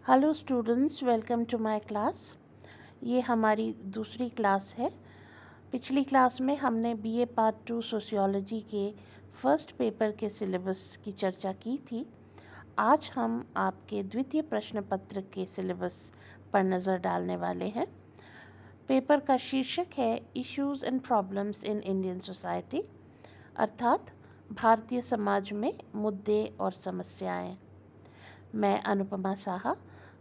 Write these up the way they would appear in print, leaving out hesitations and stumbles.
Hello students, welcome to my class. ये हमारी दूसरी क्लास है। पिछली क्लास में हमने बीए पार्ट 2 सोशियोलॉजी के फर्स्ट पेपर के सिलेबस की चर्चा की थी। आज हम आपके द्वितीय प्रश्न पत्र के सिलेबस पर नज़र डालने वाले हैं। पेपर का शीर्षक है issues and problems in Indian society, अर्थात भारतीय समाज में मुद्दे और समस्याएं। मैं Anupama Saha,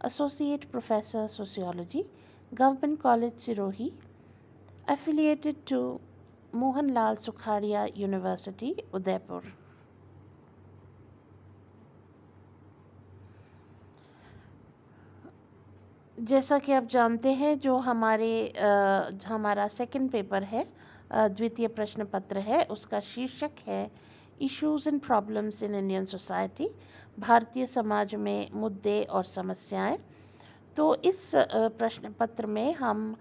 associate professor sociology, government college Sirohi, affiliated to Mohanlal Sukhadia university Udaipur. जैसा कि आप जानते हैं, जो हमारा सेकंड पेपर है, द्वितीय प्रश्न पत्र है, उसका शीर्षक है issues and problems in Indian society, भारतीय समाज में मुद्दे और समस्याएं। तो इस प्रश्न पत्र में हम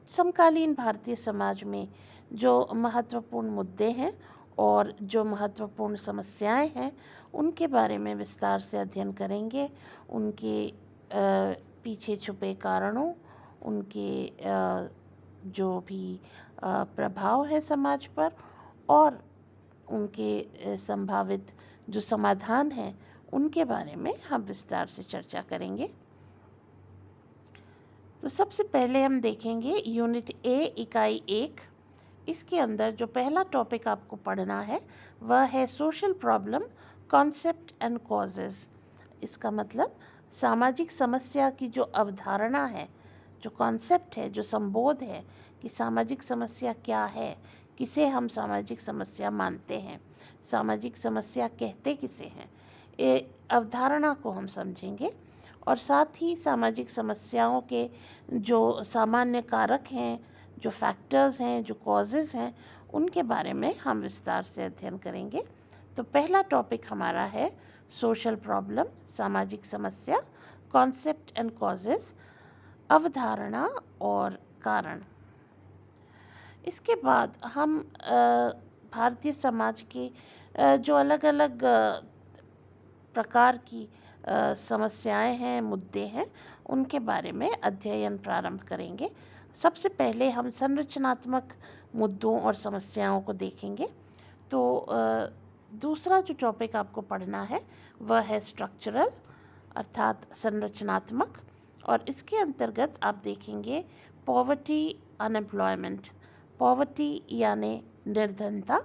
समकालीन भारतीय समाज में जो महत्वपूर्ण मुद्दे हैं और जो महत्वपूर्ण समस्याएं हैं उनके बारे में विस्तार से अध्ययन करेंगे। उनके पीछे छुपे कारणों, उनके जो भी प्रभाव है समाज पर, और उनके संभावित जो समाधान हैं उनके बारे में हम विस्तार से चर्चा करेंगे। तो सबसे पहले हम देखेंगे यूनिट ए, इकाई 1। इसके अंदर जो पहला टॉपिक आपको पढ़ना है वह है social problem, concept and causes. इसका मतलब सामाजिक समस्या की जो अवधारणा है, जो कॉन्सेप्ट है, जो संबोध है कि सामाजिक समस्या क्या है, किसे हम सामाजिक समस्या मानते हैं, सामाजिक समस्या कहते किसे हैं, ये अवधारणा को हम समझेंगे। और साथ ही सामाजिक समस्याओं के जो सामान्य कारक हैं, जो फैक्टर्स हैं, जो कॉजेज़ हैं, उनके बारे में हम विस्तार से अध्ययन करेंगे। तो पहला टॉपिक हमारा है सोशल प्रॉब्लम, सामाजिक समस्या, कॉन्सेप्ट एंड कॉजेज़, अवधारणा और कारण। इसके बाद हम भारतीय समाज के जो अलग अलग प्रकार की समस्याएं हैं, मुद्दे हैं, उनके बारे में अध्ययन प्रारंभ करेंगे। सबसे पहले हम संरचनात्मक मुद्दों और समस्याओं को देखेंगे। तो दूसरा जो टॉपिक आपको पढ़ना है वह है स्ट्रक्चरल, अर्थात संरचनात्मक, और इसके अंतर्गत आप देखेंगे पॉवर्टी, अनएम्प्लॉयमेंट। पॉवर्टी यानी निर्धनता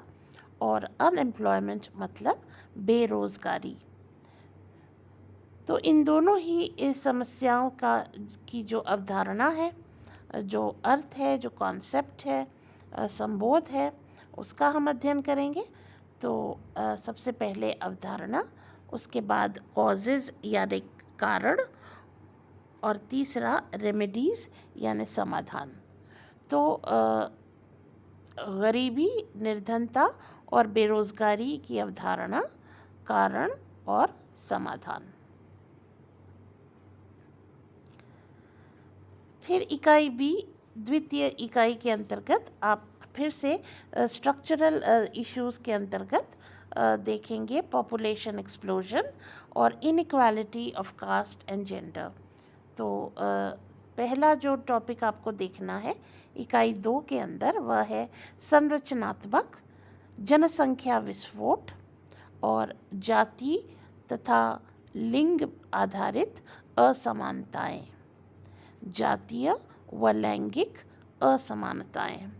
और अनएम्प्लॉयमेंट मतलब बेरोज़गारी। तो इन दोनों ही इस समस्याओं की जो अवधारणा है, जो अर्थ है, जो कॉन्सेप्ट है, संबोध है, उसका हम अध्ययन करेंगे। तो सबसे पहले अवधारणा, उसके बाद कॉजेज़ यानी कारण, और तीसरा रेमेडीज़ यानी समाधान। तो गरीबी, निर्धनता और बेरोज़गारी की अवधारणा, कारण और समाधान। फिर इकाई बी, द्वितीय इकाई के अंतर्गत आप फिर से स्ट्रक्चरल इश्यूज़ के अंतर्गत देखेंगे पॉपुलेशन एक्सप्लोजन और inequality of caste and gender. तो पहला जो टॉपिक आपको देखना है इकाई 2 के अंदर वह है संरचनात्मक, जनसंख्या विस्फोट और जाति तथा लिंग आधारित असमानताएं, जातीय व लैंगिक असमानताएं।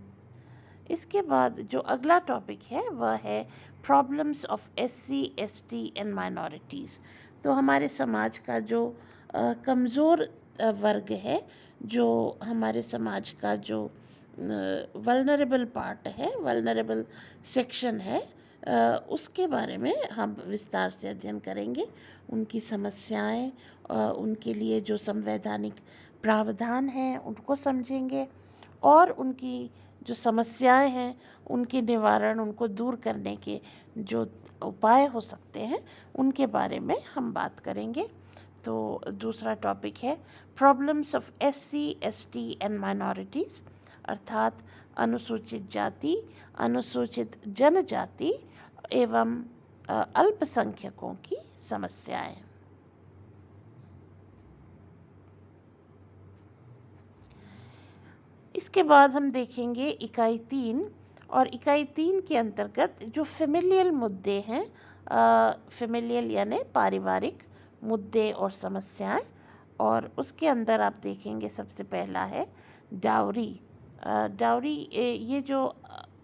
इसके बाद जो अगला टॉपिक है वह है problems of SC, ST and minorities. तो हमारे समाज का जो कमज़ोर वर्ग है, जो हमारे समाज का जो वल्नरेबल पार्ट है, वल्नरेबल सेक्शन है, उसके बारे में हम विस्तार से अध्ययन करेंगे। उनकी समस्याएं, उनके लिए जो संवैधानिक प्रावधान हैं उनको समझेंगे, और उनकी जो समस्याएं हैं उनके निवारण, उनको दूर करने के जो उपाय हो सकते हैं उनके बारे में हम बात करेंगे। तो दूसरा टॉपिक है problems of SC, ST and minorities, अर्थात अनुसूचित जाति, अनुसूचित जनजाति एवं अल्पसंख्यकों की समस्याएं। इसके बाद हम देखेंगे इकाई 3, और इकाई 3 के अंतर्गत जो फेमिलियल मुद्दे हैं, फेमिलियल यानी पारिवारिक मुद्दे और समस्याएं, और उसके अंदर आप देखेंगे सबसे पहला है डाउरी। डाउरी, ये जो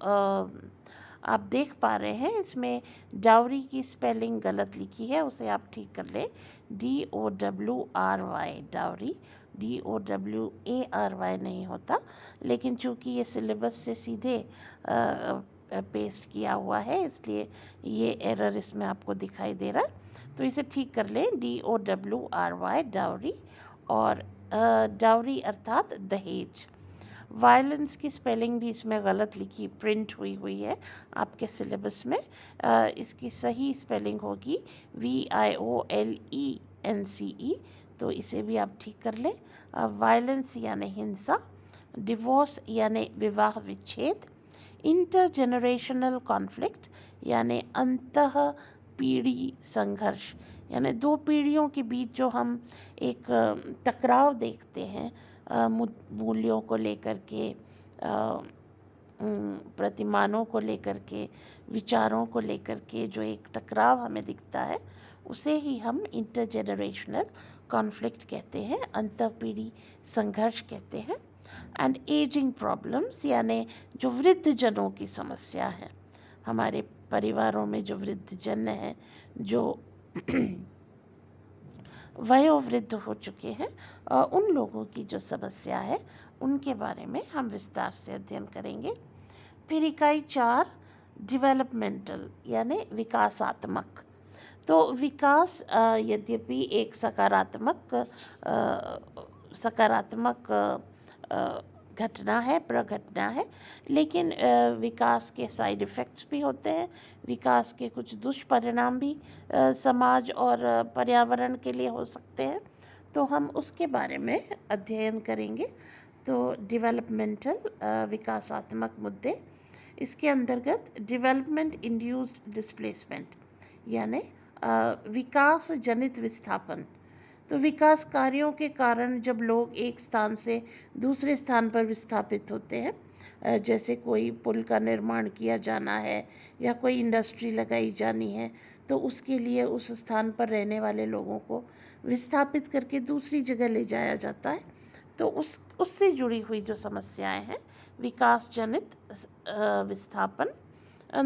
आप देख पा रहे हैं इसमें डाउरी की स्पेलिंग गलत लिखी है, उसे आप ठीक कर लें। DOWRY, डाउरी, DOWARY नहीं होता, लेकिन चूंकि ये सिलेबस से सीधे पेस्ट किया हुआ है इसलिए ये एरर इसमें आपको दिखाई दे रहा है, तो इसे ठीक कर लें, DOWRY, डाउरी। और डाउरी अर्थात दहेज। वायलेंस की स्पेलिंग भी इसमें गलत लिखी प्रिंट हुई है आपके सिलेबस में। इसकी सही स्पेलिंग होगी VIOLENCE, तो इसे भी आप ठीक कर लें। वायलेंस यानी हिंसा, डिवोर्स यानी विवाह विच्छेद, इंटरजेनरेशनल कॉन्फ्लिक्ट यानी अंतः पीढ़ी संघर्ष, यानी दो पीढ़ियों के बीच जो हम एक टकराव देखते हैं मूल्यों को लेकर के, प्रतिमानों को लेकर के, विचारों को लेकर के जो एक टकराव हमें दिखता है उसे ही हम इंटरजेनरेशनल कॉन्फ्लिक्ट कहते हैं, अंतःपीढ़ी संघर्ष कहते हैं। एंड एजिंग प्रॉब्लम्स यानी जो वृद्धजनों की समस्या है, हमारे परिवारों में जो वृद्धजन हैं, जो वयोवृद्ध हो चुके हैं, उन लोगों की जो समस्या है उनके बारे में हम विस्तार से अध्ययन करेंगे। फिर इकाई 4 डेवलपमेंटल यानी विकासात्मक। तो विकास यद्यपि एक सकारात्मक घटना है, प्रघटना है, लेकिन विकास के साइड इफ़ेक्ट्स भी होते हैं, विकास के कुछ दुष्परिणाम भी समाज और पर्यावरण के लिए हो सकते हैं, तो हम उसके बारे में अध्ययन करेंगे। तो डेवलपमेंटल विकासात्मक मुद्दे, इसके अंतर्गत डेवलपमेंट इंड्यूस्ड डिस्प्लेसमेंट यानी विकास जनित विस्थापन। तो विकास कार्यों के कारण जब लोग एक स्थान से दूसरे स्थान पर विस्थापित होते हैं, जैसे कोई पुल का निर्माण किया जाना है या कोई इंडस्ट्री लगाई जानी है, तो उसके लिए उस स्थान पर रहने वाले लोगों को विस्थापित करके दूसरी जगह ले जाया जाता है, तो उससे जुड़ी हुई जो समस्याएं हैं, विकास जनित विस्थापन।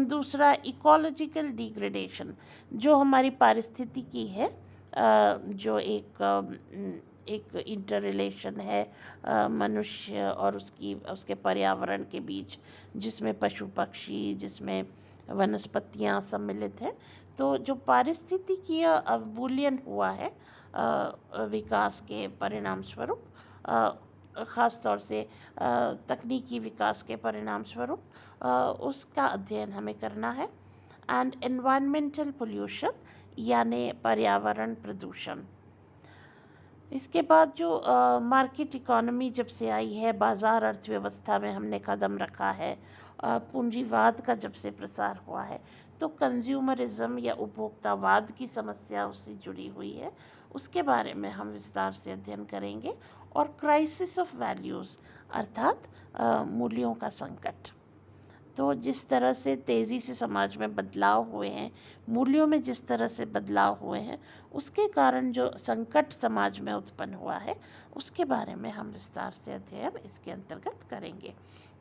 दूसरा इकोलॉजिकल डिग्रेडेशन, जो हमारी पारिस्थितिकी है, जो एक इंटर रिलेशन है मनुष्य और उसके पर्यावरण के बीच, जिसमें पशु पक्षी, जिसमें वनस्पतियाँ सम्मिलित हैं, तो जो पारिस्थितिकीय अवमूल्यन हुआ है विकास के परिणाम स्वरूप, ख़ास तौर से तकनीकी विकास के परिणाम स्वरूप, उसका अध्ययन हमें करना है। एंड एनवायरमेंटल पोल्यूशन यानी पर्यावरण प्रदूषण। इसके बाद जो मार्केट इकोनॉमी जब से आई है, बाज़ार अर्थव्यवस्था में हमने कदम रखा है, पूंजीवाद का जब से प्रसार हुआ है, तो कंज्यूमरिज्म या उपभोक्तावाद की समस्या उससे जुड़ी हुई है, उसके बारे में हम विस्तार से अध्ययन करेंगे। और क्राइसिस ऑफ वैल्यूज़ अर्थात मूल्यों का संकट। तो जिस तरह से तेज़ी से समाज में बदलाव हुए हैं, मूल्यों में जिस तरह से बदलाव हुए हैं, उसके कारण जो संकट समाज में उत्पन्न हुआ है, उसके बारे में हम विस्तार से अध्ययन इसके अंतर्गत करेंगे।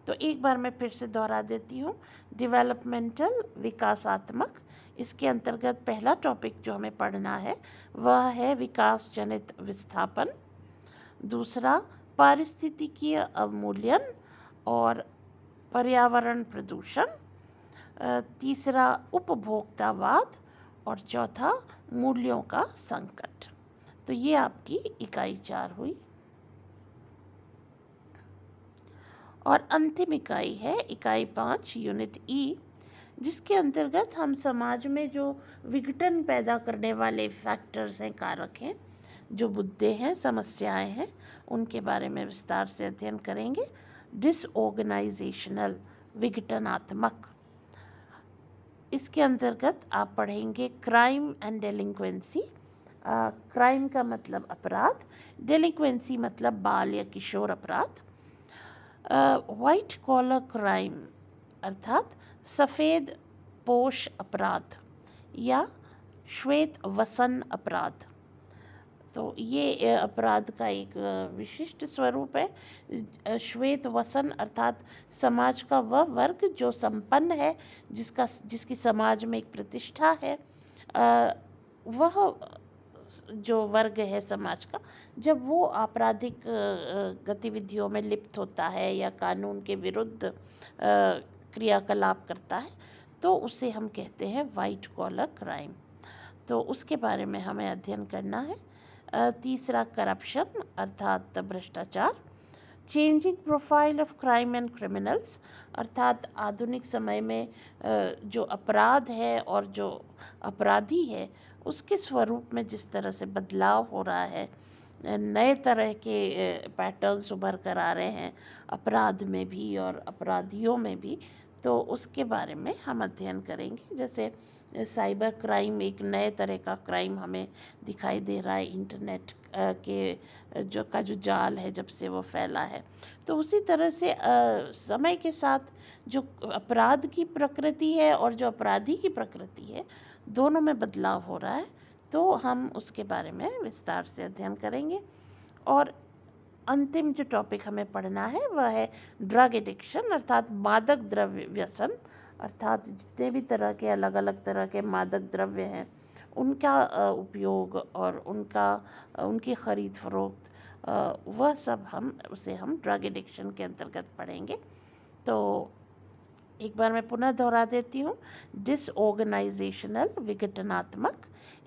तो एक बार मैं फिर से दोहरा देती हूँ, डेवलपमेंटल विकासात्मक, इसके अंतर्गत पहला टॉपिक जो हमें पढ़ना है वह है विकास जनित विस्थापन। दूसरा पारिस्थितिकीय अवमूल्यन और पर्यावरण प्रदूषण। तीसरा उपभोक्तावाद, और चौथा मूल्यों का संकट। तो ये आपकी इकाई 4 हुई। और अंतिम इकाई है इकाई 5 यूनिट ई, जिसके अंतर्गत हम समाज में जो विघटन पैदा करने वाले फैक्टर्स हैं, कारक हैं, जो मुद्दे हैं, समस्याएं हैं, उनके बारे में विस्तार से अध्ययन करेंगे। डिसऑर्गेनाइजेशनल विघटनात्मक, इसके अंतर्गत आप पढ़ेंगे क्राइम एंड डेलिंक्वेंसी। क्राइम का मतलब अपराध, डेलिंक्वेंसी मतलब बाल या किशोर अपराध। वाइट कॉलर क्राइम अर्थात सफ़ेद पोश अपराध या श्वेत वसन अपराध। तो ये अपराध का एक विशिष्ट स्वरूप है। श्वेत वसन अर्थात समाज का वह वर्ग जो संपन्न है, जिसकी समाज में एक प्रतिष्ठा है। वह जो वर्ग है समाज का, जब वो आपराधिक गतिविधियों में लिप्त होता है या कानून के विरुद्ध क्रियाकलाप करता है, तो उसे हम कहते हैं वाइट कॉलर क्राइम। तो उसके बारे में हमें अध्ययन करना है। तीसरा, करप्शन अर्थात भ्रष्टाचार। Changing profile of crime and criminals अर्थात आधुनिक समय में जो अपराध है और जो अपराधी है उसके स्वरूप में जिस तरह से बदलाव हो रहा है, नए तरह के पैटर्न्स उभर कर आ रहे हैं अपराध में भी और अपराधियों में भी, तो उसके बारे में हम अध्ययन करेंगे। जैसे साइबर क्राइम एक नए तरह का क्राइम हमें दिखाई दे रहा है इंटरनेट के जो जाल है जब से वो फैला है। तो उसी तरह से समय के साथ जो अपराध की प्रकृति है और जो अपराधी की प्रकृति है, दोनों में बदलाव हो रहा है। तो हम उसके बारे में विस्तार से अध्ययन करेंगे। और अंतिम जो टॉपिक हमें पढ़ना है वह है ड्रग एडिक्शन अर्थात मादक द्रव्य व्यसन। अर्थात जितने भी तरह के अलग अलग तरह के मादक द्रव्य हैं उनका उपयोग और उनकी ख़रीद फरोख्त, वह सब हम ड्रग एडिक्शन के अंतर्गत पढ़ेंगे। तो एक बार मैं पुनः दोहरा देती हूँ। डिसऑर्गेनाइजेशनल विघटनात्मक,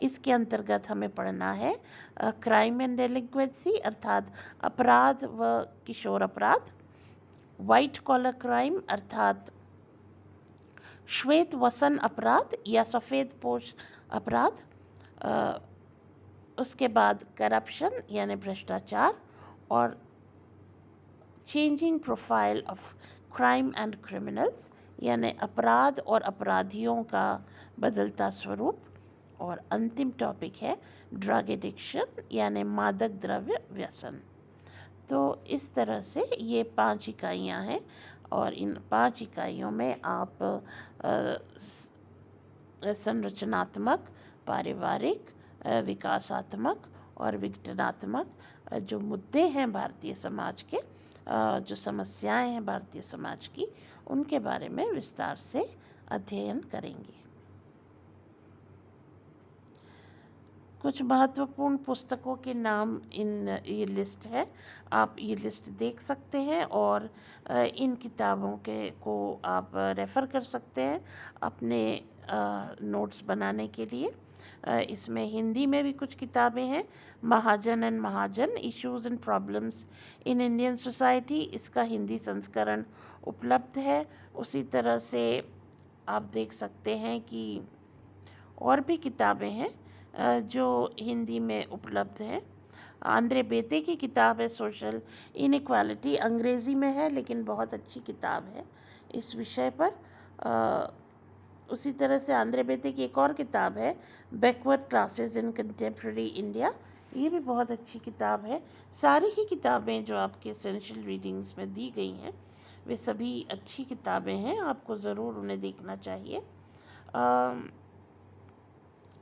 इसके अंतर्गत हमें पढ़ना है क्राइम एंड डेलिक्वेंसी अर्थात अपराध व किशोर अपराध। वाइट कॉलर क्राइम अर्थात श्वेत वसन अपराध या सफ़ेद पोश अपराध। उसके बाद करप्शन यानी भ्रष्टाचार और changing profile of crime and criminals यानी अपराध और अपराधियों का बदलता स्वरूप। और अंतिम टॉपिक है ड्रग एडिक्शन यानी मादक द्रव्य व्यसन। तो इस तरह से ये 5 इकाइयाँ हैं और इन 5 इकाइयों में आप संरचनात्मक, पारिवारिक, विकासात्मक और विघटनात्मक जो मुद्दे हैं भारतीय समाज के, जो समस्याएं हैं भारतीय समाज की, उनके बारे में विस्तार से अध्ययन करेंगे। कुछ महत्वपूर्ण पुस्तकों के नाम ये लिस्ट है, आप ये लिस्ट देख सकते हैं और इन किताबों को आप रेफ़र कर सकते हैं अपने नोट्स बनाने के लिए। इसमें हिंदी में भी कुछ किताबें हैं। Mahajan and Mahajan, issues and problems in Indian society, इसका हिंदी संस्करण उपलब्ध है। उसी तरह से आप देख सकते हैं कि और भी किताबें हैं जो हिंदी में उपलब्ध हैं। आंद्रे बेते की किताब है सोशल इनइक्वालिटी, अंग्रेज़ी में है लेकिन बहुत अच्छी किताब है इस विषय पर। उसी तरह से आंद्रे बेते की एक और किताब है backward classes in contemporary India, ये भी बहुत अच्छी किताब है। सारी ही किताबें जो आपके एसेंशियल रीडिंग्स में दी गई हैं वे सभी अच्छी किताबें हैं, आपको ज़रूर उन्हें देखना चाहिए।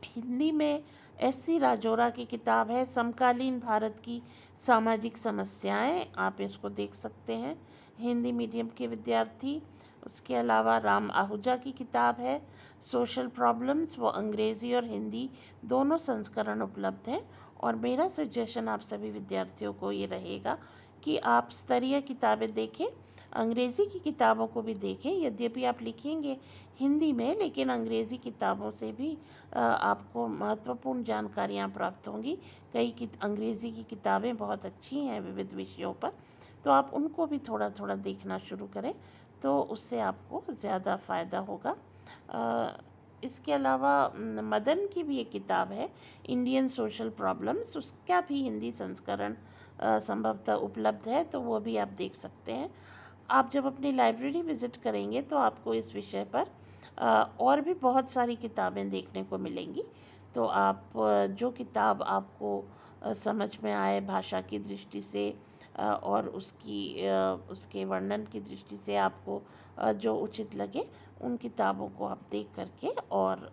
हिंदी में एस.सी. राजौरा की किताब है समकालीन भारत की सामाजिक समस्याएं, आप इसको देख सकते हैं हिंदी मीडियम के विद्यार्थी। उसके अलावा राम आहूजा की किताब है सोशल प्रॉब्लम्स, वो अंग्रेज़ी और हिंदी दोनों संस्करण उपलब्ध हैं। और मेरा सजेशन आप सभी विद्यार्थियों को ये रहेगा कि आप स्तरीय किताबें देखें, अंग्रेज़ी की किताबों को भी देखें। यद्यपि आप लिखेंगे हिंदी में, लेकिन अंग्रेज़ी किताबों से भी आपको महत्वपूर्ण जानकारियाँ प्राप्त होंगी। कई अंग्रेज़ी की किताबें बहुत अच्छी हैं विविध विषयों पर, तो आप उनको भी थोड़ा थोड़ा देखना शुरू करें, तो उससे आपको ज़्यादा फ़ायदा होगा। इसके अलावा मदन की भी एक किताब है इंडियन सोशल प्रॉब्लम्स, उसका भी हिंदी संस्करण संभवतः उपलब्ध है, तो वो भी आप देख सकते हैं। आप जब अपनी लाइब्रेरी विज़िट करेंगे तो आपको इस विषय पर और भी बहुत सारी किताबें देखने को मिलेंगी। तो आप जो किताब आपको समझ में आए भाषा की दृष्टि से, और उसके वर्णन की दृष्टि से आपको जो उचित लगे उन किताबों को आप देख करके और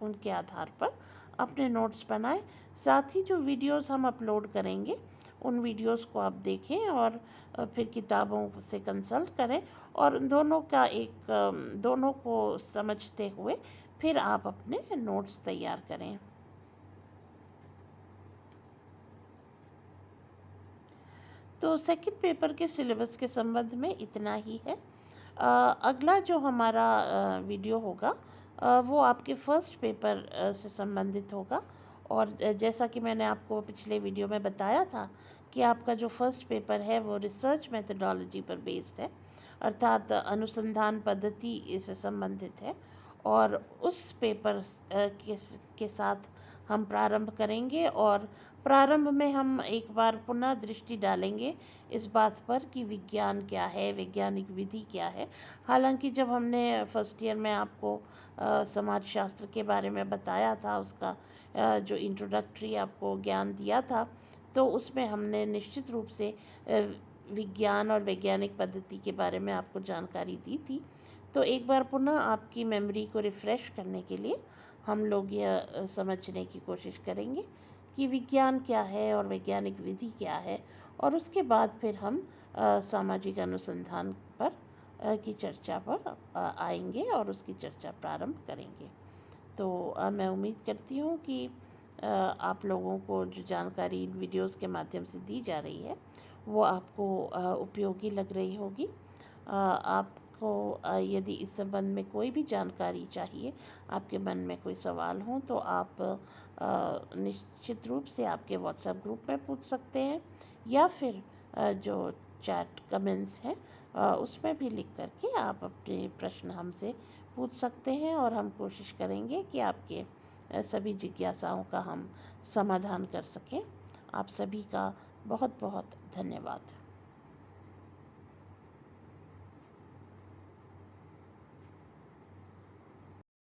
उनके आधार पर अपने नोट्स बनाएं। साथ ही जो वीडियोस हम अपलोड करेंगे उन वीडियोस को आप देखें और फिर किताबों से कंसल्ट करें और उन दोनों को समझते हुए फिर आप अपने नोट्स तैयार करें। तो सेकंड पेपर के सिलेबस के संबंध में इतना ही है। अगला जो हमारा वीडियो होगा वो आपके फर्स्ट पेपर से संबंधित होगा और जैसा कि मैंने आपको पिछले वीडियो में बताया था कि आपका जो फर्स्ट पेपर है वो रिसर्च मेथडोलॉजी पर बेस्ड है, अर्थात अनुसंधान पद्धति से संबंधित है। और उस पेपर के साथ हम प्रारंभ करेंगे और प्रारंभ में हम एक बार पुनः दृष्टि डालेंगे इस बात पर कि विज्ञान क्या है, वैज्ञानिक विधि क्या है। हालांकि जब हमने फर्स्ट ईयर में आपको समाजशास्त्र के बारे में बताया था, उसका जो इंट्रोडक्टरी आपको ज्ञान दिया था, तो उसमें हमने निश्चित रूप से विज्ञान और वैज्ञानिक पद्धति के बारे में आपको जानकारी दी थी। तो एक बार पुनः आपकी मेमोरी को रिफ़्रेश करने के लिए हम लोग यह समझने की कोशिश करेंगे कि विज्ञान क्या है और वैज्ञानिक विधि क्या है, और उसके बाद फिर हम सामाजिक अनुसंधान पर की चर्चा पर आएंगे और उसकी चर्चा प्रारंभ करेंगे। तो मैं उम्मीद करती हूँ कि आप लोगों को जो जानकारी इन वीडियोस के माध्यम से दी जा रही है वो आपको उपयोगी लग रही होगी। आपको यदि इस संबंध में कोई भी जानकारी चाहिए, आपके मन में कोई सवाल हो, तो आप निश्चित रूप से आपके व्हाट्सएप ग्रुप में पूछ सकते हैं या फिर जो चैट कमेंट्स हैं उसमें भी लिख करके आप अपने प्रश्न हमसे पूछ सकते हैं और हम कोशिश करेंगे कि आपके सभी जिज्ञासाओं का हम समाधान कर सकें। आप सभी का बहुत बहुत धन्यवाद।